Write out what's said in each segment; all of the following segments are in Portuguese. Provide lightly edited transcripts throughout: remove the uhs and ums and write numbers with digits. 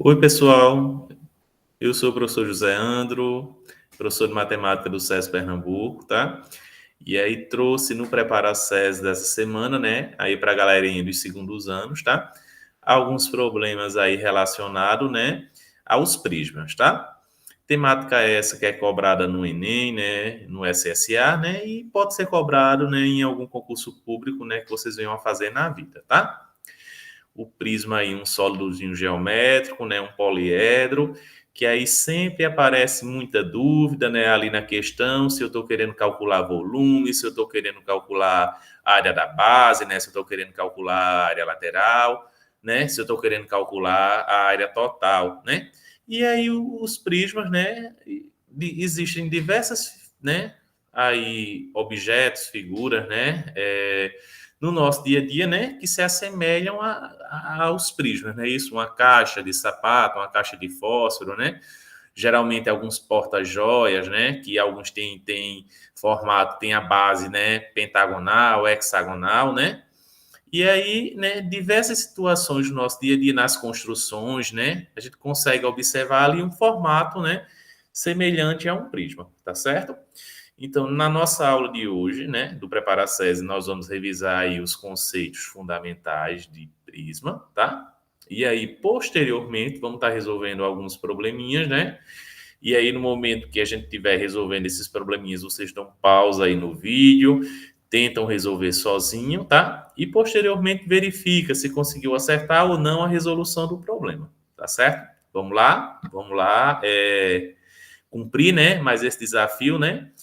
Oi, pessoal. Eu sou o professor José Andro, professor de matemática do SESI Pernambuco, tá? E aí trouxe no Prepara SESI dessa semana, né, aí para a galerinha dos segundos anos, tá? Alguns problemas aí relacionados, né, aos prismas, tá? Temática essa que é cobrada no Enem, né, no SSA, né, e pode ser cobrado, né, em algum concurso público, né, que vocês venham a fazer na vida, tá? O prisma aí, um sólidozinho geométrico, né, um poliedro, que aí sempre aparece muita dúvida, né, ali na questão, se eu estou querendo calcular volume, se eu estou querendo calcular a área da base, né, se eu estou querendo calcular a área lateral, né, se eu estou querendo calcular a área total, né. E aí os prismas, né, existem diversas, né, aí objetos, figuras, né, no nosso dia a dia, né, que se assemelham aos prismas, né? Isso, uma caixa de sapato, uma caixa de fósforo, né? Geralmente alguns porta-joias, né, que alguns têm formato, tem a base, né, pentagonal, hexagonal, né? E aí, né, diversas situações do nosso dia a dia nas construções, né, a gente consegue observar ali um formato, né, semelhante a um prisma, tá certo? Então, na nossa aula de hoje, né, do Prepara SESI, nós vamos revisar aí os conceitos fundamentais de prisma, tá? E aí, posteriormente, vamos estar resolvendo alguns probleminhas, né? E aí, no momento que a gente estiver resolvendo esses probleminhas, vocês dão pausa aí no vídeo, tentam resolver sozinho, tá? E posteriormente verifica se conseguiu acertar ou não a resolução do problema, tá certo? Vamos lá? Vamos lá. Cumprir, né, mais esse desafio, né,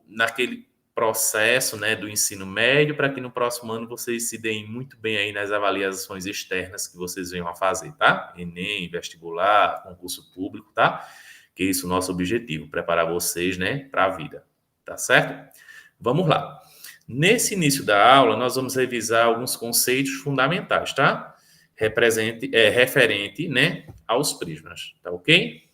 naquele processo, né, do ensino médio, para que no próximo ano vocês se deem muito bem aí nas avaliações externas que vocês venham a fazer, tá? Enem, vestibular, concurso público, tá? Que é isso o nosso objetivo, preparar vocês, né, para a vida, tá certo? Vamos lá. Nesse início da aula, nós vamos revisar alguns conceitos fundamentais, tá? Referente, né, aos prismas, tá ok?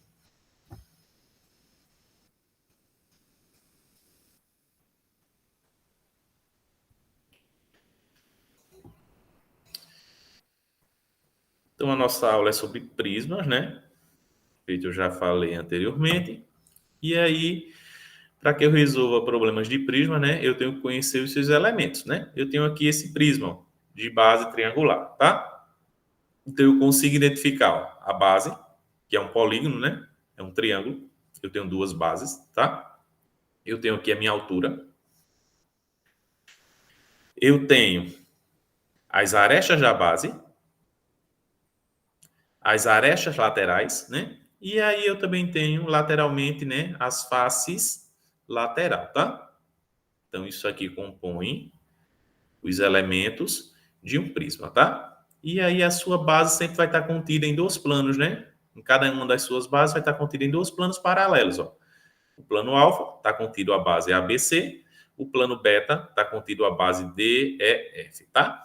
Então, a nossa aula é sobre prismas, né? Feito eu já falei anteriormente. E aí, para que eu resolva problemas de prisma, né? Eu tenho que conhecer os seus elementos, né? Eu tenho aqui esse prisma ó, de base triangular, tá? Então, eu consigo identificar ó, a base, que é um polígono, né? É um triângulo. Eu tenho duas bases, tá? Eu tenho aqui a minha altura. Eu tenho as arestas da base, as arestas laterais, né? E aí eu também tenho lateralmente, né, as faces lateral, tá? Então isso aqui compõe os elementos de um prisma, tá? E aí a sua base sempre vai estar contida em dois planos, né? Em cada uma das suas bases vai estar contida em dois planos paralelos, ó. O plano alfa está contido a base ABC, o plano beta está contido a base DEF, tá?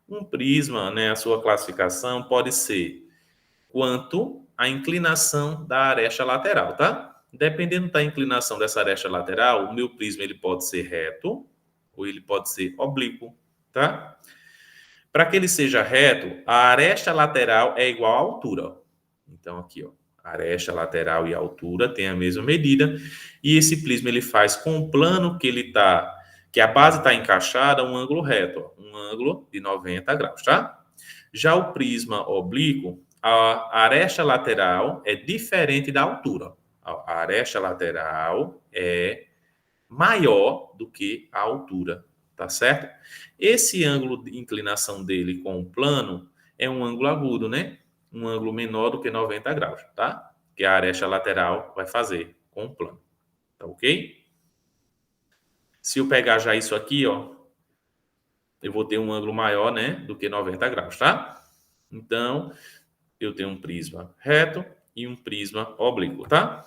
Um prisma, né, a sua classificação pode ser quanto à inclinação da aresta lateral, tá? Dependendo da inclinação dessa aresta lateral, o meu prisma ele pode ser reto ou ele pode ser oblíquo, tá? Para que ele seja reto, a aresta lateral é igual à altura. Então aqui, ó, a aresta lateral e a altura têm a mesma medida e esse prisma ele faz com o plano que a base está encaixada um ângulo reto, ó, um ângulo de 90 graus, tá? Já o prisma oblíquo, a aresta lateral é diferente da altura. A aresta lateral é maior do que a altura, tá certo? Esse ângulo de inclinação dele com o plano é um ângulo agudo, né? Um ângulo menor do que 90 graus, tá? Que a aresta lateral vai fazer com o plano, tá ok? Se eu pegar já isso aqui, ó, eu vou ter um ângulo maior, né, do que 90 graus, tá? Então, eu tenho um prisma reto e um prisma oblíquo, tá?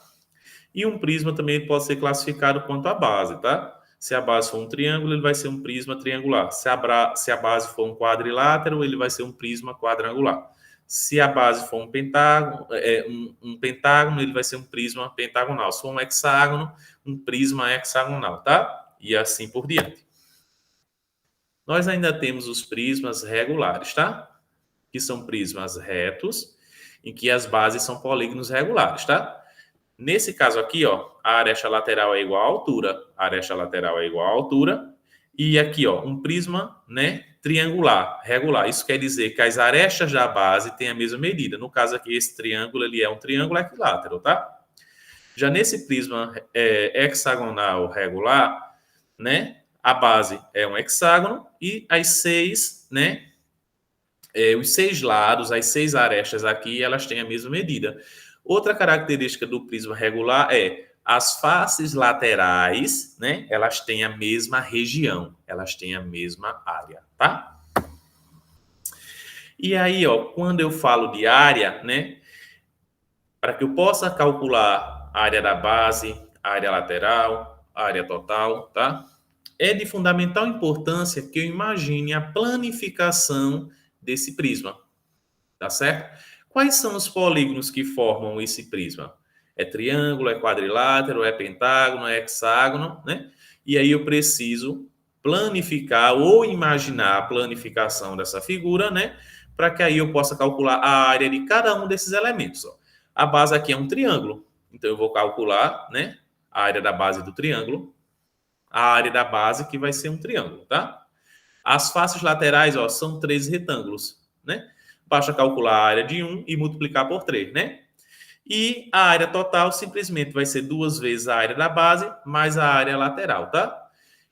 E um prisma também pode ser classificado quanto à base, tá? Se a base for um triângulo, ele vai ser um prisma triangular. Se a base for um quadrilátero, ele vai ser um prisma quadrangular. Se a base for um pentágono, um pentágono, ele vai ser um prisma pentagonal. Se for um hexágono, um prisma hexagonal, tá? E assim por diante. Nós ainda temos os prismas regulares, tá? que são prismas retos, em que as bases são polígonos regulares, tá? Nesse caso aqui, ó, a aresta lateral é igual à altura, a aresta lateral é igual à altura, e aqui, ó, um prisma, né, triangular, regular. Isso quer dizer que as arestas da base têm a mesma medida. No caso aqui, esse triângulo, ele é um triângulo equilátero, tá? Já nesse prisma hexagonal regular, né, a base é um hexágono e as seis, né, os seis lados, as seis arestas aqui, elas têm a mesma medida. Outra característica do prisma regular é as faces laterais, né, elas têm a mesma região, elas têm a mesma área, tá? E aí, ó, quando eu falo de área, né, para que eu possa calcular a área da base, a área lateral, a área total, tá? É de fundamental importância que eu imagine a planificação desse prisma, tá certo? Quais são os polígonos que formam esse prisma? É triângulo, é quadrilátero, é pentágono, é hexágono, né? E aí eu preciso planificar ou imaginar a planificação dessa figura, né? Para que aí eu possa calcular a área de cada um desses elementos. Ó. A base aqui é um triângulo, então eu vou calcular, né? A área da base do triângulo, a área da base que vai ser um triângulo, tá? As faces laterais, ó, são 13 retângulos, né? Basta calcular a área de um e multiplicar por 3, né? E a área total simplesmente vai ser 2 vezes a área da base mais a área lateral, tá?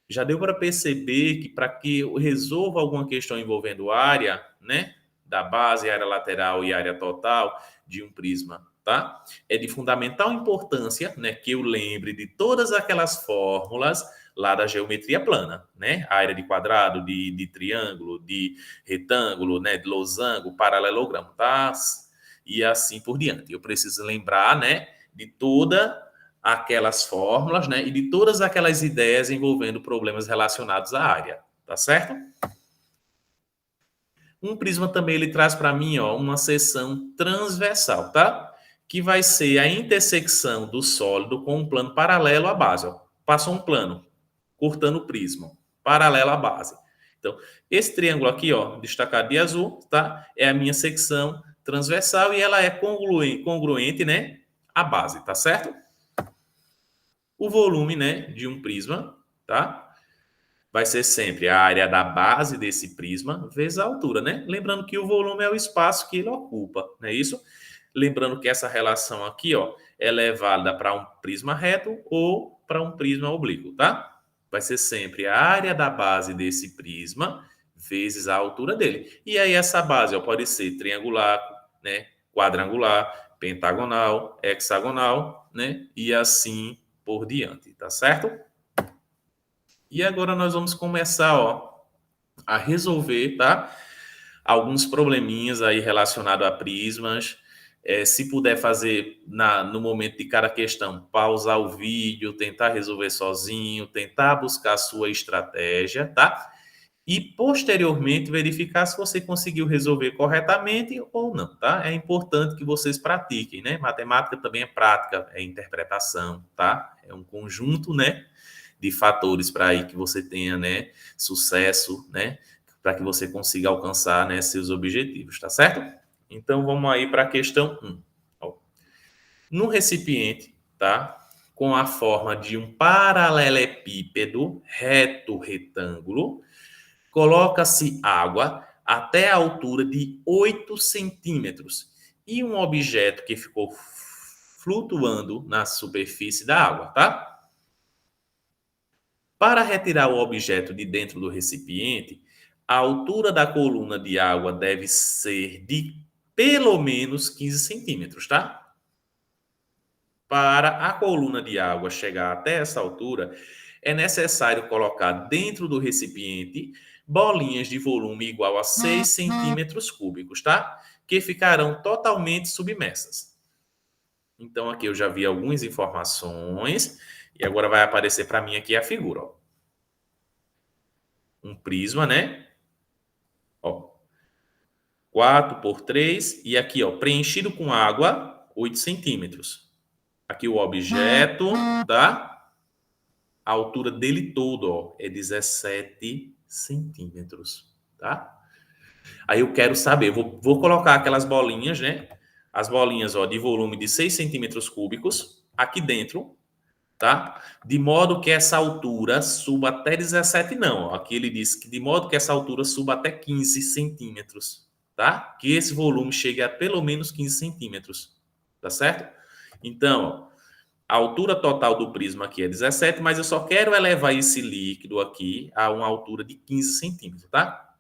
Já deu para perceber que para que eu resolva alguma questão envolvendo área, né? Da base, área lateral e área total de um prisma, tá? É de fundamental importância, né? Que eu lembre de todas aquelas fórmulas lá da geometria plana, né? A área de quadrado, de triângulo, de retângulo, né? De losango, paralelogramo, tá? E assim por diante. Eu preciso lembrar, né? De toda aquelas fórmulas, né? E de todas aquelas ideias envolvendo problemas relacionados à área, tá certo? Um prisma também ele traz para mim, ó, uma seção transversal, tá? Que vai ser a intersecção do sólido com um plano paralelo à base, ó. Passou um plano cortando o prisma, paralelo à base. Então, esse triângulo aqui, ó, destacado de azul, tá? É a minha secção transversal e ela é congruente, né, à base, tá certo? O volume, né, de um prisma, tá? Vai ser sempre a área da base desse prisma vezes a altura, né? Lembrando que o volume é o espaço que ele ocupa, não é isso? Lembrando que essa relação aqui, ó, ela é válida para um prisma reto ou para um prisma oblíquo, tá? Vai ser sempre a área da base desse prisma vezes a altura dele. E aí essa base, ó, pode ser triangular, né, quadrangular, pentagonal, hexagonal, né? E assim por diante, tá certo? E agora nós vamos começar, ó, a resolver, tá? Alguns probleminhas aí relacionados a prismas. Se puder fazer no momento de cada questão, pausar o vídeo, tentar resolver sozinho, tentar buscar a sua estratégia, tá? E posteriormente verificar se você conseguiu resolver corretamente ou não, tá? É importante que vocês pratiquem, né? Matemática também é prática, é interpretação, tá? É um conjunto, né, de fatores para aí que você tenha, né, sucesso, né, para que você consiga alcançar, né, seus objetivos, tá certo? Então vamos aí para a questão 1. Ó, no recipiente, tá? Com a forma de um paralelepípedo reto retângulo, coloca-se água até a altura de 8 centímetros e um objeto que ficou flutuando na superfície da água, tá? Para retirar o objeto de dentro do recipiente, a altura da coluna de água deve ser de pelo menos 15 centímetros, tá? Para a coluna de água chegar até essa altura, é necessário colocar dentro do recipiente bolinhas de volume igual a 6 centímetros cúbicos, tá? Que ficarão totalmente submersas. Então, aqui eu já vi algumas informações e agora vai aparecer para mim aqui a figura, ó. Um prisma, né? Ó, 4 por 3 e aqui, ó, preenchido com água, 8 centímetros. Aqui o objeto, tá? A altura dele todo, ó, é 17 centímetros, tá? Aí eu quero saber, vou colocar aquelas bolinhas, né? As bolinhas, ó, de volume de 6 centímetros cúbicos aqui dentro, tá? De modo que essa altura suba até 17, não. Ó. Aqui ele diz que de modo que essa altura suba até 15 centímetros, tá? Que esse volume chegue a pelo menos 15 centímetros, tá certo? Então, ó, a altura total do prisma aqui é 17, mas eu só quero elevar esse líquido aqui a uma altura de 15 centímetros, tá?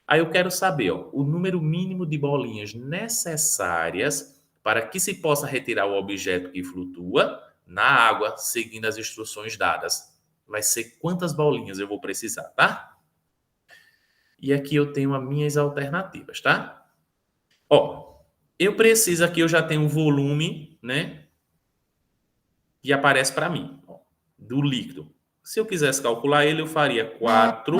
Aí eu quero saber, ó, o número mínimo de bolinhas necessárias para que se possa retirar o objeto que flutua na água, seguindo as instruções dadas. Vai ser quantas bolinhas eu vou precisar, tá? E aqui eu tenho as minhas alternativas, tá? Ó, eu preciso aqui, eu já tenho um volume, né, que aparece para mim, ó, do líquido. Se eu quisesse calcular ele, eu faria 4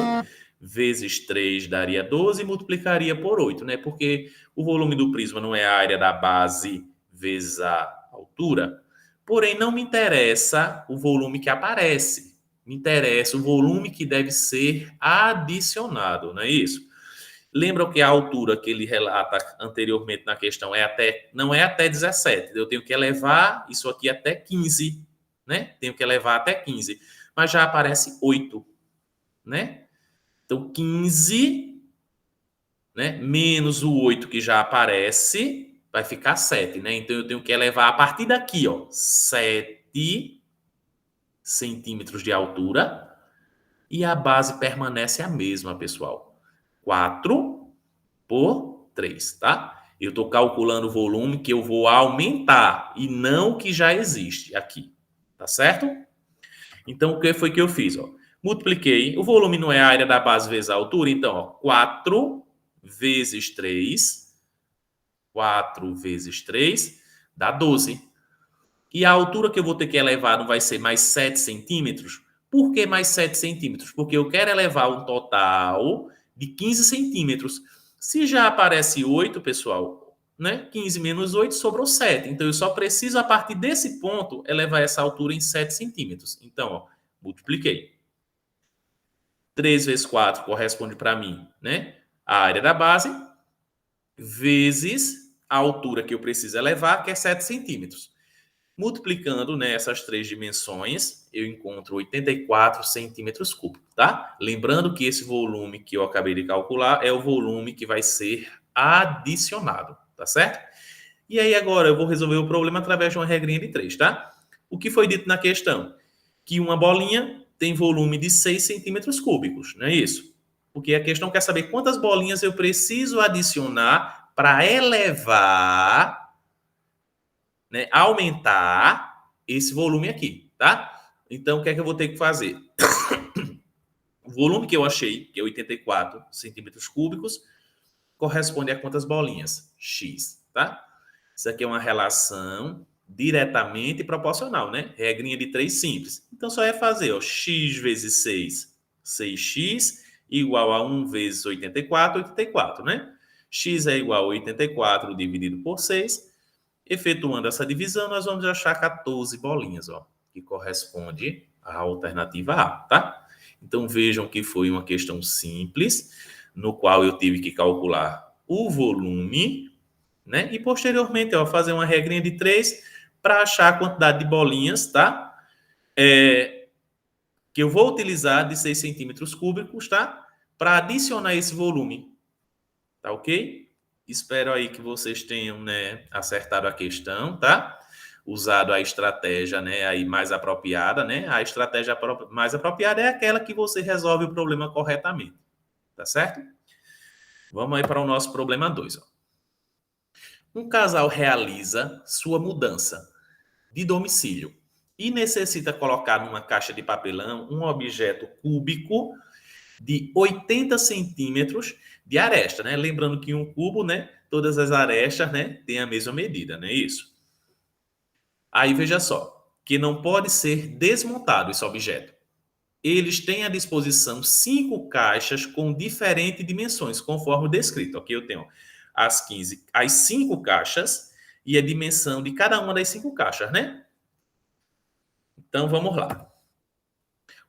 vezes 3 daria 12 e multiplicaria por 8, né? Porque o volume do prisma não é a área da base vezes a altura. Porém, não me interessa o volume que aparece. Me interessa o volume que deve ser adicionado, não é isso? Lembram que a altura que ele relata anteriormente na questão não é até 17. Eu tenho que elevar isso aqui até 15, né? Tenho que elevar até 15. Mas já aparece 8, né? Então, 15, né, menos o 8 que já aparece, vai ficar 7, né? Então, eu tenho que elevar a partir daqui, ó, 7 centímetros de altura e a base permanece a mesma, pessoal. 4 por 3, tá? Eu estou calculando o volume que eu vou aumentar e não o que já existe aqui, tá certo? Então, o que foi que eu fiz? Ó? Multipliquei, o volume não é a área da base vezes a altura, então, ó, 4 vezes 3, 4 vezes 3 dá 12. E a altura que eu vou ter que elevar não vai ser mais 7 centímetros? Por que mais 7 centímetros? Porque eu quero elevar um total de 15 centímetros. Se já aparece 8, pessoal, né? 15 menos 8 sobrou 7. Então, eu só preciso, a partir desse ponto, elevar essa altura em 7 centímetros. Então, ó, multipliquei. 3 vezes 4 corresponde para mim, né? A área da base, vezes a altura que eu preciso elevar, que é 7 centímetros. Multiplicando, né, essas três dimensões, eu encontro 84 centímetros cúbicos, tá? Lembrando que esse volume que eu acabei de calcular é o volume que vai ser adicionado, tá certo? E aí agora eu vou resolver o problema através de uma regrinha de 3, tá? O que foi dito na questão? Que uma bolinha tem volume de 6 centímetros cúbicos, não é isso? Porque a questão quer saber quantas bolinhas eu preciso adicionar para elevar, né, aumentar esse volume aqui, tá? Então, o que é que eu vou ter que fazer? O volume que eu achei, que é 84 centímetros cúbicos, corresponde a quantas bolinhas? X, tá? Isso aqui é uma relação diretamente proporcional, né? Regrinha de 3 simples. Então, só é fazer, ó, x vezes 6, 6x, igual a 1 vezes 84, 84, né? X é igual a 84 dividido por 6. Efetuando essa divisão, nós vamos achar 14 bolinhas, ó, que corresponde à alternativa A, tá? Então, vejam que foi uma questão simples, no qual eu tive que calcular o volume, né? E posteriormente, ó, fazer uma regrinha de 3 para achar a quantidade de bolinhas, tá? Que eu vou utilizar de 6 centímetros cúbicos, tá? Para adicionar esse volume, tá ok? Espero aí que vocês tenham, né, acertado a questão, tá? Usado a estratégia, né, aí mais apropriada, né? A estratégia mais apropriada é aquela que você resolve o problema corretamente, tá certo? Vamos aí para o nosso problema 2, ó. Um casal realiza sua mudança de domicílio e necessita colocar numa caixa de papelão um objeto cúbico de 80 centímetros de aresta, né? Lembrando que um cubo, né? Todas as arestas, né? Têm a mesma medida, não é isso? Aí veja só, que não pode ser desmontado esse objeto. Eles têm à disposição 5 caixas com diferentes dimensões, conforme descrito. Aqui eu tenho as 5 caixas e a dimensão de cada uma das 5 caixas, né? Então vamos lá.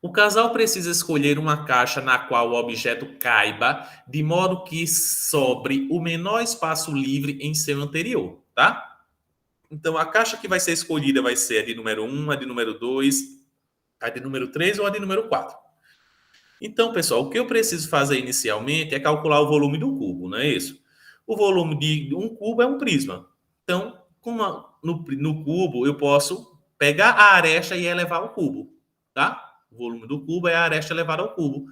O casal precisa escolher uma caixa na qual o objeto caiba, de modo que sobre o menor espaço livre em seu anterior, tá? Então, a caixa que vai ser escolhida vai ser a de número 1, a de número 2, a de número 3 ou a de número 4. Então, pessoal, o que eu preciso fazer inicialmente é calcular o volume do cubo, não é isso? O volume de um cubo é um prisma. Então, no cubo, eu posso pegar a aresta e elevar ao cubo, tá? O volume do cubo é a aresta elevada ao cubo.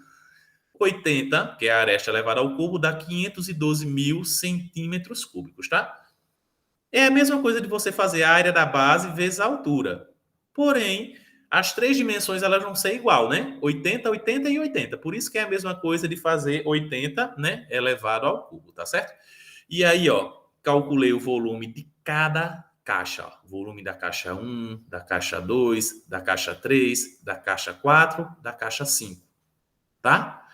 80, que é a aresta elevada ao cubo, dá 512 mil centímetros cúbicos, tá? É a mesma coisa de você fazer a área da base vezes a altura. Porém, as três dimensões elas vão ser igual, né? 80, 80 e 80. Por isso que é a mesma coisa de fazer 80, né, elevado ao cubo, tá certo? E aí, ó, calculei o volume de cada caixa. Ó. Volume da caixa 1, da caixa 2, da caixa 3, da caixa 4, da caixa 5, tá?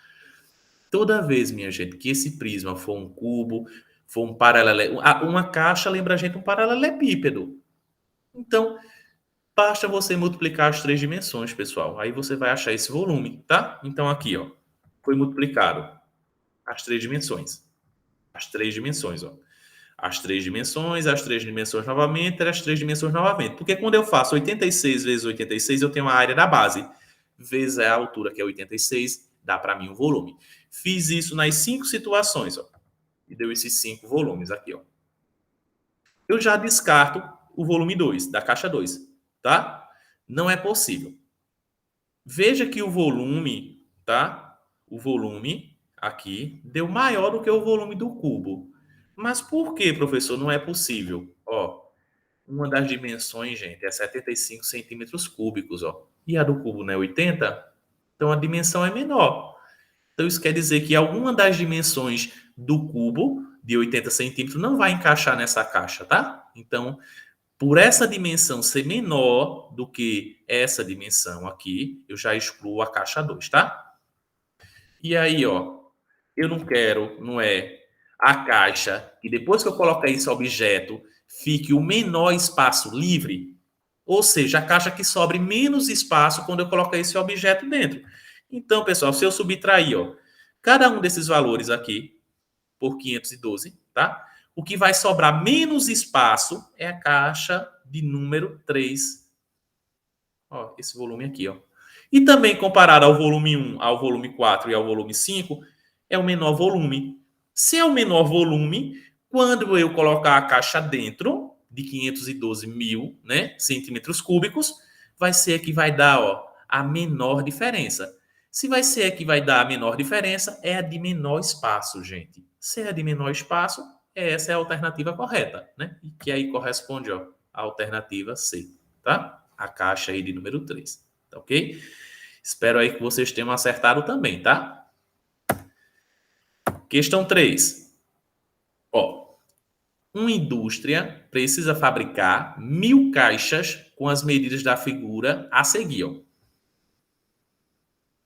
Toda vez, minha gente, que esse prisma for um cubo, for um paralelo, uma caixa lembra a gente um paralelepípedo. Então, basta você multiplicar as três dimensões, pessoal. Aí você vai achar esse volume, tá? Então, aqui, ó, foi multiplicado as três dimensões. As três dimensões, ó. As três dimensões novamente, as três dimensões novamente. Porque quando eu faço 86 vezes 86, eu tenho a área da base, vezes a altura, que é 86, dá para mim o volume. Fiz isso nas 5 situações, ó. E deu esses 5 volumes aqui, ó. Eu já descarto o volume 2, da caixa 2, tá? Não é possível. Veja que o volume, tá? O volume aqui deu maior do que o volume do cubo. Mas por que, professor, não é possível? Ó, uma das dimensões, gente, é 75 centímetros cúbicos, ó. E a do cubo não é 80? Então a dimensão é menor. Então isso quer dizer que alguma das dimensões do cubo, de 80 centímetros, não vai encaixar nessa caixa, tá? Então, por essa dimensão ser menor do que essa dimensão aqui, eu já excluo a caixa 2, tá? E aí, ó, eu não quero, não é a caixa, e depois que eu colocar esse objeto, fique o menor espaço livre, ou seja, a caixa que sobre menos espaço quando eu colocar esse objeto dentro. Então, pessoal, se eu subtrair, ó, cada um desses valores aqui por 512, tá? O que vai sobrar menos espaço é a caixa de número 3. Ó, esse volume aqui, ó. E também comparado ao volume 1, ao volume 4 e ao volume 5, é o menor volume. Se é o menor volume, quando eu colocar a caixa dentro de 512 mil, né, centímetros cúbicos, vai ser a que vai dar, ó, a menor diferença. Se vai ser a que vai dar a menor diferença, é a de menor espaço, gente. Se é a de menor espaço, essa é a alternativa correta, né? E que aí corresponde, ó, à alternativa C, tá? A caixa aí de número 3, tá ok? Espero aí que vocês tenham acertado também, tá? Questão 3. Ó, uma indústria precisa fabricar 1.000 caixas com as medidas da figura a seguir, ó.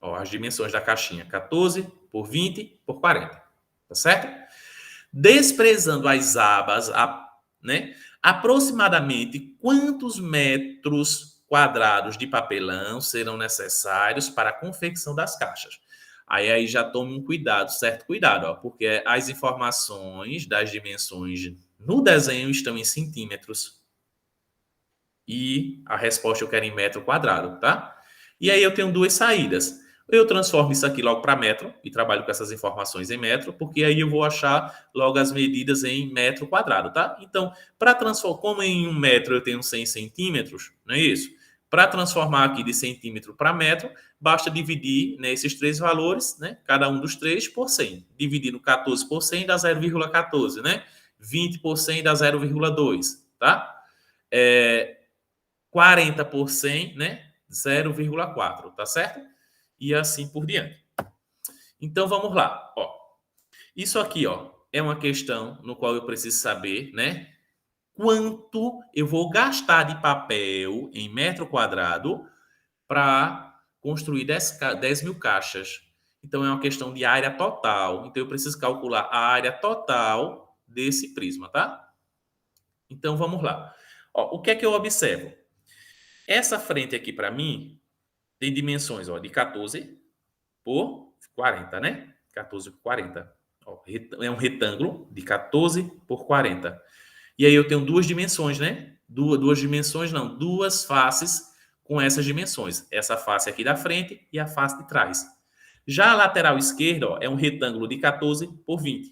Ó, as dimensões da caixinha, 14 por 20 por 40, tá certo? Desprezando as abas, né? Aproximadamente quantos metros quadrados de papelão serão necessários para a confecção das caixas? Aí já tome um cuidado, certo cuidado, ó, porque as informações das dimensões no desenho estão em centímetros e a resposta eu quero em metro quadrado, tá? E aí eu tenho duas saídas. Eu transformo isso aqui logo para metro e trabalho com essas informações em metro, porque aí eu vou achar logo as medidas em metro quadrado, tá? Então, para transformar, como em 1 metro eu tenho 100 centímetros, não é isso? Para transformar aqui de centímetro para metro, basta dividir, né, esses três valores, né, cada um dos três, por 100. Dividindo 14 por 100 dá 0,14, né? 20 por 100 dá 0,2, tá? 40 por 100, né? 0,4, tá certo? E assim por diante. Então vamos lá, ó. Isso aqui, ó, é uma questão no qual eu preciso saber, né? Quanto eu vou gastar de papel em metro quadrado para construir 10 mil caixas. Então é uma questão de área total. Então eu preciso calcular a área total desse prisma, tá? Então vamos lá. Ó, o que é que eu observo? Essa frente aqui para mim tem dimensões, ó, de 14 por 40, né? 14 por 40. Ó, é um retângulo de 14 por 40. E aí eu tenho duas dimensões, né? Duas dimensões, não, duas faces com essas dimensões. Essa face aqui da frente e a face de trás. Já a lateral esquerda, ó, é um retângulo de 14 por 20,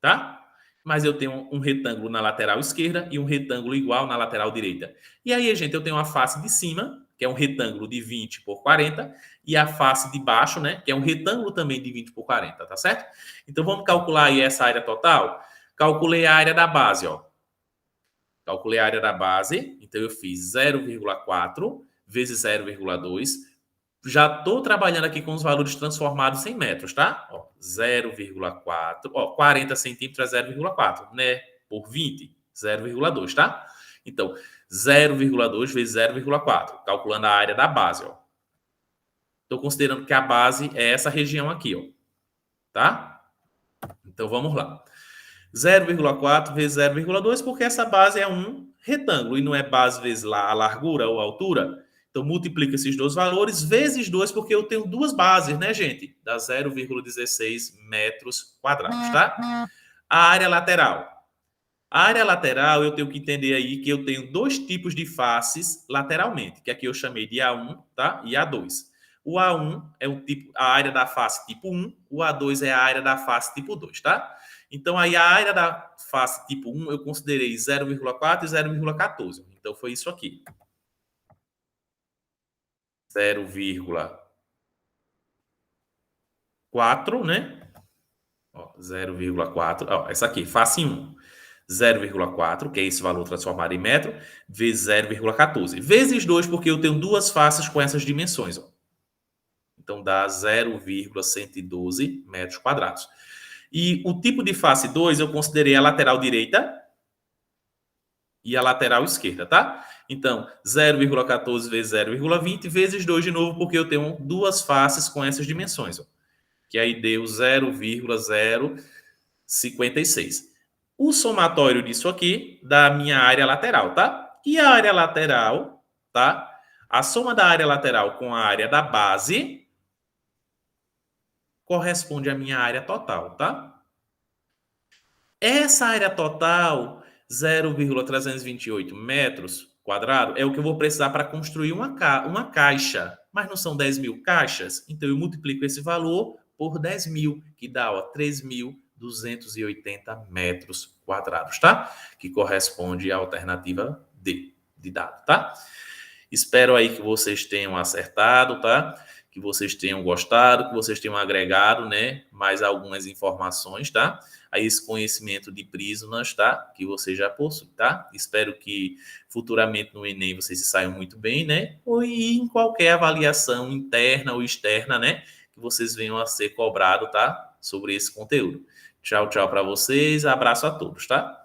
tá? Mas eu tenho um retângulo na lateral esquerda e um retângulo igual na lateral direita. E aí, gente, eu tenho a face de cima, que é um retângulo de 20 por 40, e a face de baixo, né, que é um retângulo também de 20 por 40, tá certo? Então, vamos calcular aí essa área total? Calculei a área da base, ó. Calculei a área da base, então eu fiz 0,4 vezes 0,2. Já estou trabalhando aqui com os valores transformados em metros, tá? Ó, 0,4, ó, 40 centímetros é 0,4, né? Por 20, 0,2, tá? Então, 0,2 vezes 0,4, calculando a área da base, ó. Estou considerando que a base é essa região aqui, ó, tá? Então, vamos lá. 0,4 vezes 0,2, porque essa base é um retângulo e não é base vezes a largura ou a altura. Então, multiplica esses dois valores vezes 2, porque eu tenho duas bases, né, gente? Dá 0,16 metros quadrados, tá? A área lateral. A área lateral, eu tenho que entender aí que eu tenho dois tipos de faces lateralmente, que aqui eu chamei de A1, tá? E A2. O A1 é a área da face tipo 1, o A2 é a área da face tipo 2, tá? Então, aí a área da face tipo 1 eu considerei 0,4 e 0,14. Então, foi isso aqui. 0,4, né? 0,4. Ó, essa aqui, face 1. 0,4, que é esse valor transformado em metro, vezes 0,14. Vezes 2, porque eu tenho duas faces com essas dimensões. Ó. Então, dá 0,112 metros quadrados. E o tipo de face 2, eu considerei a lateral direita e a lateral esquerda, tá? Então, 0,14 vezes 0,20 vezes 2 de novo, porque eu tenho duas faces com essas dimensões. Ó. Que aí deu 0,056. O somatório disso aqui dá a minha área lateral, tá? E a área lateral, tá? A soma da área lateral com a área da base corresponde à minha área total, tá? Essa área total, 0,328 metros quadrados, é o que eu vou precisar para construir uma caixa. Mas não são 10 mil caixas? Então, eu multiplico esse valor por 10 mil, que dá 3.280 metros quadrados, tá? Que corresponde à alternativa D de dado, tá? Espero aí que vocês tenham acertado, tá? Que vocês tenham gostado, que vocês tenham agregado, né? Mais algumas informações, tá? A esse conhecimento de prismas, tá? Que você já possui, tá? Espero que futuramente no Enem vocês se saiam muito bem, né? Ou em qualquer avaliação interna ou externa, né? Que vocês venham a ser cobrados, tá? Sobre esse conteúdo. Tchau, tchau para vocês. Abraço a todos, tá?